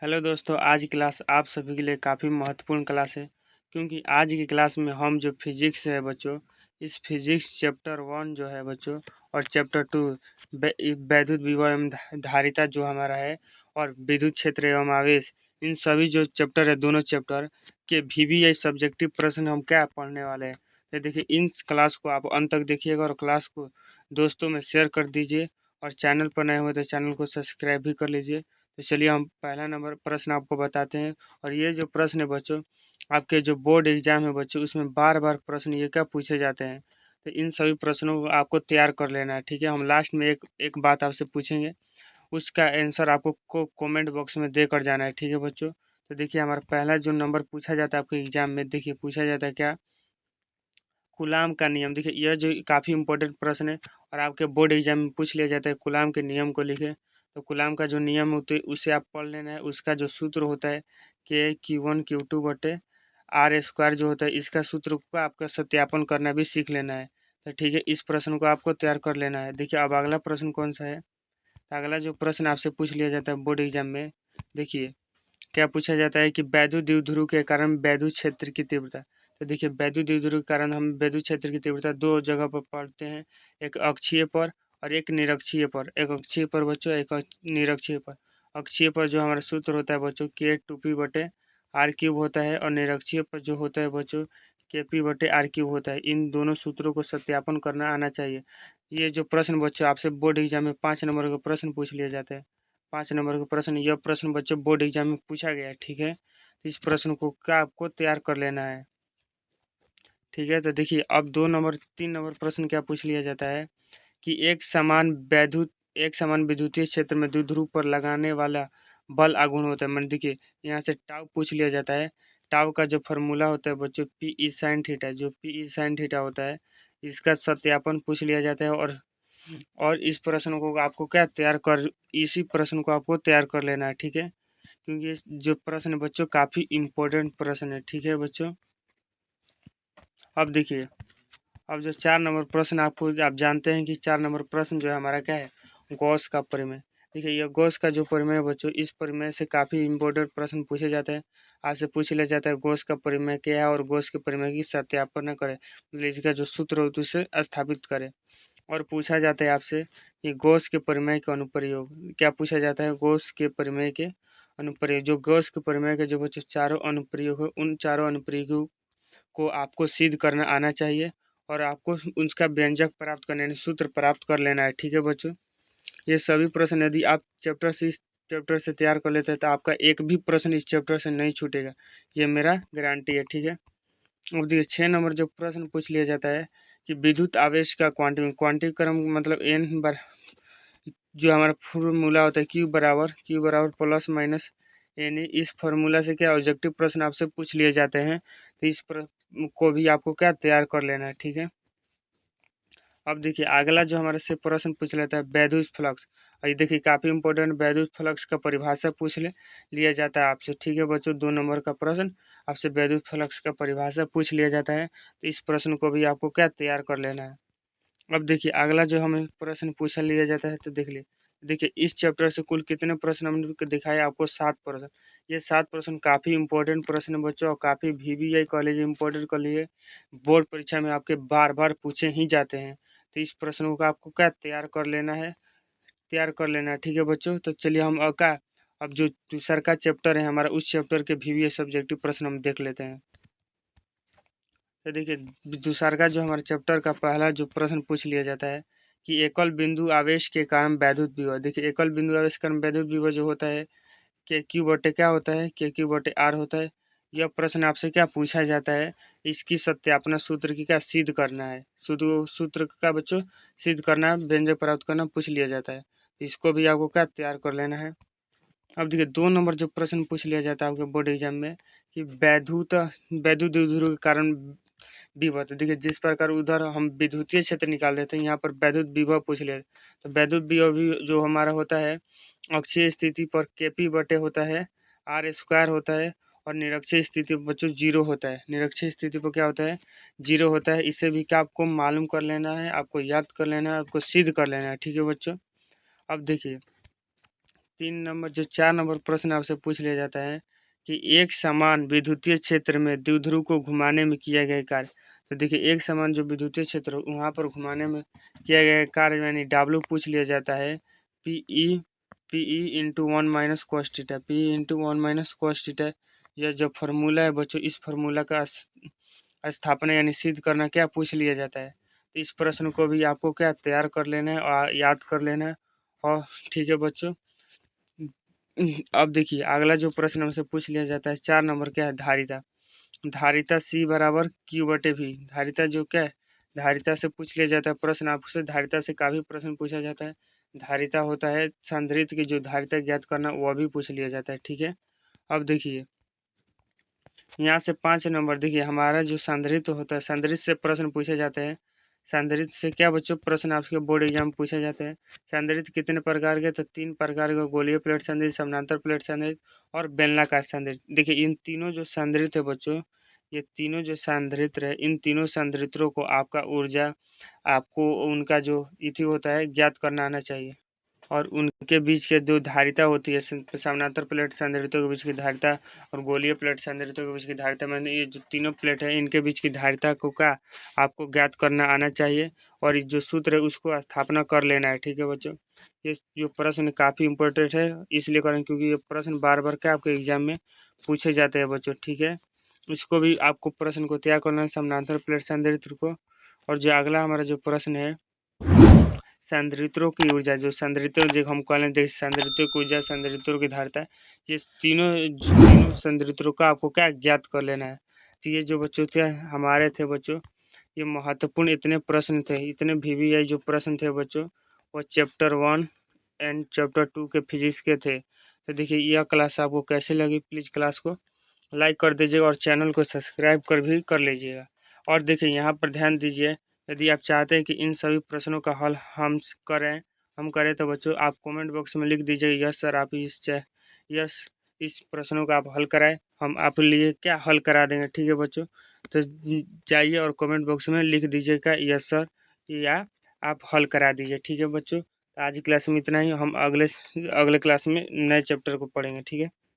Hello दोस्तों, आज की क्लास आप सभी के लिए काफ़ी महत्वपूर्ण क्लास है क्योंकि आज की क्लास में हम जो फिजिक्स है बच्चों, इस फिजिक्स चैप्टर 1 जो है बच्चों और चैप्टर 2 वैद्युत विभव एवं धारिता जो हमारा है और विद्युत क्षेत्र एवं आवेश, इन सभी जो चैप्टर है दोनों चैप्टर के VVI सब्जेक्टिव प्रश्न हम क्या पढ़ने वाले हैं। तो देखिए, इन क्लास को आप अंत तक देखिएगा और क्लास को दोस्तों में शेयर कर दीजिए और चैनल पर नए हो तो चैनल को सब्सक्राइब भी कर लीजिए। तो चलिए हम पहला नंबर प्रश्न आपको बताते हैं। और ये जो प्रश्न है बच्चों, आपके जो बोर्ड एग्जाम है बच्चों, उसमें बार बार प्रश्न ये क्या पूछे जाते हैं। तो इन सभी प्रश्नों को आपको तैयार कर लेना है, ठीक है। हम लास्ट में एक एक बात आपसे पूछेंगे, उसका आंसर आपको कमेंट बॉक्स में दे कर जाना है, ठीक है बच्चों। तो देखिए, हमारा पहला जो नंबर पूछा जाता है आपके एग्जाम में, देखिए पूछा जाता है क्या, कूलाम का नियम। देखिए, यह जो काफ़ी इंपॉर्टेंट प्रश्न है और आपके बोर्ड एग्जाम में पूछ लिया जाता है। कूलाम के नियम को लिखे, तो कूलाम का जो नियम होते है उसे आप पढ़ लेना है। उसका जो सूत्र होता है K Q1 Q2 बटे R स्क्वायर जो होता है, इसका सूत्र को आपका सत्यापन करना भी सीख लेना है। तो ठीक है, इस प्रश्न को आपको तैयार कर लेना है। देखिए, अब अगला प्रश्न कौन सा है। तो अगला जो प्रश्न आपसे पूछ लिया जाता है बोर्ड एग्जाम में, देखिए क्या पूछा जाता है कि वैद्युत द्विध्रुव के कारण वैद्युत क्षेत्र की तीव्रता। तो देखिए, वैद्युत द्विध्रुव के कारण हम वैद्युत क्षेत्र की तीव्रता दो जगह पर पढ़ते हैं, एक अक्षीय पर और एक निरक्षीय पर। एक अक्षीय पर बच्चों, एक निरक्षीय पर। अक्षीय पर जो हमारा सूत्र होता है बच्चों K2P बटे आर क्यूब होता है, और निरक्षीय पर जो होता है बच्चों KP बटे आर क्यूब होता है। इन दोनों सूत्रों को सत्यापन करना आना चाहिए। ये जो प्रश्न बच्चों आपसे बोर्ड एग्जाम में 5 नंबर का प्रश्न पूछ लिया जाता है। 5 नंबर का प्रश्न, यह प्रश्न बच्चों बोर्ड एग्जाम में पूछा गया है, ठीक है। तो इस प्रश्न को क्या आपको तैयार कर लेना है, ठीक है। तो देखिए, अब 3 नंबर प्रश्न क्या पूछ लिया जाता है कि एक समान विद्युतीय क्षेत्र में द्विध्रुव पर लगाने वाला बल आघूर्ण होता है। मान देखिए, यहाँ से टाउ पूछ लिया जाता है। टाउ का जो फार्मूला होता है बच्चों PE साइन थीटा, जो PE साइन थीटा होता है, इसका सत्यापन पूछ लिया जाता है। और इस प्रश्न को आपको क्या तैयार कर इसी प्रश्न को आपको तैयार कर लेना है, ठीक है। क्योंकि ये जो प्रश्न है बच्चों काफ़ी इम्पोर्टेंट प्रश्न है, ठीक है बच्चों। अब देखिए, अब जो 4 नंबर प्रश्न आपको, आप जानते हैं कि 4 नंबर प्रश्न जो है हमारा क्या है, गॉस का प्रमेय। देखिए, यह गॉस का जो प्रमेय है बच्चों, इस प्रमेय से काफ़ी इम्पोर्टेंट प्रश्न पूछे जाते हैं। आपसे पूछ लिया जाता है गॉस का प्रमेय क्या है और गॉस के प्रमेय की सत्यापन करें, मतलब इसका जो सूत्र होता है उसे स्थापित करें। और पूछा जाता है आपसे कि गॉस के प्रमेय का अनुप्रयोग क्या पूछा जाता है। गॉस के प्रमेय के अनुप्रयोग, जो गॉस के प्रमेय के जो बच्चों चारों अनुप्रयोग है, उन चारों अनुप्रयोगों को आपको सिद्ध करना आना चाहिए और आपको उसका व्यंजक प्राप्त करने यानी सूत्र प्राप्त कर लेना है, ठीक है बच्चों। ये सभी प्रश्न यदि आप इस चैप्टर से तैयार कर लेते हैं तो आपका एक भी प्रश्न इस चैप्टर से नहीं छूटेगा, ये मेरा गारंटी है, ठीक है। अब देखिए, 6 नंबर जो प्रश्न पूछ लिया जाता है कि विद्युत आवेश का क्वांटिक क्रम, मतलब एन बार जो हमारा फॉर्मूला होता है क्यू बराबर प्लस माइनस एन। इस फार्मूला से क्या ऑब्जेक्टिव प्रश्न आपसे पूछ लिए जाते हैं। तो इस को भी आपको क्या तैयार कर लेना है, ठीक है। अब देखिए, अगला जो हमारे से प्रश्न पूछ लेता है वैद्युत फ्लक्स। और ये देखिए काफ़ी इंपॉर्टेंट, वैद्युत फ्लक्स का परिभाषा लिया जाता है आपसे, ठीक है बच्चों। 2 नंबर का प्रश्न आपसे वैद्युत फ्लक्स का परिभाषा पूछ लिया जाता है। तो इस प्रश्न को भी आपको क्या तैयार कर लेना है। अब देखिए, अगला जो हमें प्रश्न पूछा लिया जाता है, तो देख लिए। देखिए, इस चैप्टर से कुल कितने प्रश्न हमने दिखाए आपको, 7 प्रश्न। ये 7 प्रश्न काफ़ी इंपॉर्टेंट प्रश्न है बच्चों, और काफ़ी VVI कॉलेज इंपॉर्टेंट कॉलेज है। बोर्ड परीक्षा में आपके बार बार पूछे ही जाते हैं। तो इस प्रश्नों को आपको क्या तैयार कर लेना है, ठीक है बच्चों। तो चलिए हम अब जो दूसरा का चैप्टर है हमारा, उस चैप्टर के VVI सब्जेक्टिव प्रश्न हम देख लेते हैं। तो देखिए, दूसरा का जो हमारे चैप्टर का पहला जो प्रश्न पूछ लिया जाता है कि एकल बिंदु आवेश के कारण वैद्युत विभव। देखिए, एकल बिंदु आवेश के कारण वैद्युत विभव जो होता है KQ बटे क्या होता है, KQ बटे R होता है। यह प्रश्न आपसे क्या पूछा जाता है, इसकी सत्यापना सूत्र की क्या सिद्ध करना है, सूत्र का बच्चों सिद्ध करना, व्यंजक प्राप्त करना पूछ लिया जाता है। इसको भी आपको क्या तैयार कर लेना है। अब देखिए, 2 नंबर जो प्रश्न पूछ लिया जाता है आपके बोर्ड एग्जाम में कि वैद्युत द्विध्रुव के कारण विभव। तो देखिए, जिस प्रकार उधर हम विद्युतीय क्षेत्र निकाल देते हैं, यहाँ पर वैद्युत विभव पूछ ले। तो वैद्युत विभव भी जो हमारा होता है, अक्षीय स्थिति पर KP बटे होता है R स्क्वायर होता है, और निरक्षीय स्थिति पर बच्चों 0 होता है। निरक्षीय स्थिति पर क्या होता है, 0 होता है। इसे भी क्या आपको मालूम कर लेना है, आपको याद कर लेना है, आपको सिद्ध कर लेना है, ठीक है बच्चों। अब देखिए, 3 नंबर जो 4 नंबर प्रश्न आपसे पूछ लिया जाता है कि एक समान विद्युतीय क्षेत्र में द्विध्रुव को घुमाने में किया गया कार्य। तो देखिए एक समान जो विद्युतीय क्षेत्र वहाँ पर घुमाने में किया गया कार्य यानी W पूछ लिया जाता है pi into 1 - cos θ pi into 1 - cos θ। यह जो फार्मूला है बच्चों इस फार्मूला का स्थापना यानी सिद्ध करना क्या पूछ लिया जाता है। तो इस प्रश्न को भी आपको क्या तैयार कर लेना है और याद कर लेना है। और ठीक है बच्चों, अब देखिए अगला जो प्रश्न हमसे पूछ लिया जाता है 4 नंबर क्या है धारिता। धारिता C बराबर Q/V। धारिता जो क्या है धारिता से पूछ लिया जाता है प्रश्न। आपसे धारिता से काफ़ी प्रश्न पूछा जाता है। धारिता होता है संधारित्र की जो धारिता ज्ञात करना वह भी पूछ लिया जाता है। ठीक है, अब देखिए यहाँ से 5 नंबर देखिए हमारा जो संधारित्र होता है संधारित्र से प्रश्न पूछे जाते हैं। संधारित्र से क्या बच्चों प्रश्न आपके बोर्ड एग्जाम में पूछे जाते हैं। संधारित्र कितने प्रकार के, तो 3 प्रकार के, गोलीय प्लेट संधारित्र, समानांतर प्लेट संधारित्र और बेलनाकार संधारित्र। देखिए इन तीनों जो संधारित्र है बच्चों, ये तीनों जो संधारित्र है इन तीनों संधारित्रों को आपका ऊर्जा आपको उनका जो इति होता है ज्ञात करना आना चाहिए। और उनके बीच के जो धारिता होती है समानांतर प्लेट संधारित्रों के बीच की धारिता और गोलीय प्लेट संधारित्रों के बीच की धारिता, मैंने ये जो तीनों प्लेट है इनके बीच की धारिता को का आपको ज्ञात करना आना चाहिए और ये जो सूत्र है उसको स्थापना कर लेना है। ठीक है बच्चों, ये जो प्रश्न काफ़ी इंपॉर्टेंट है इसलिए करें क्योंकि ये प्रश्न बार बार क्या आपके एग्जाम में पूछे जाते हैं बच्चों। ठीक है, इसको भी आपको प्रश्न को तैयार करना है समानांतर प्लेट संधारित्र को। और जो अगला हमारा जो प्रश्न है संधारित्रों की ऊर्जा, जो संधारित्र जो हम कॉलेज देख संधारित्रों की ऊर्जा संधारित्रों की धारिता, ये तीनों संधारित्रों का आपको क्या ज्ञात कर लेना है। तो ये जो बच्चों थे हमारे थे बच्चों, ये महत्वपूर्ण इतने प्रश्न थे, इतने VVI जो प्रश्न थे बच्चों वो चैप्टर 1 एंड चैप्टर 2 के फिजिक्स के थे। तो देखिए यह क्लास आपको कैसे लगी, प्लीज़ क्लास को लाइक कर दीजिएगा और चैनल को सब्सक्राइब भी कर लीजिएगा। और देखिए यहाँ पर ध्यान दीजिए, यदि आप चाहते हैं कि इन सभी प्रश्नों का हल हम करें तो बच्चों आप कमेंट बॉक्स में लिख दीजिएगा यस सर आप यस इस प्रश्नों का आप हल कराएं, हम आप लिए क्या हल करा देंगे। ठीक है बच्चों, तो जाइए और कमेंट बॉक्स में लिख दीजिएगा यस सर या आप हल करा दीजिए। ठीक है बच्चों, आज की क्लास में इतना ही, हम अगले क्लास में नए चैप्टर को पढ़ेंगे। ठीक है।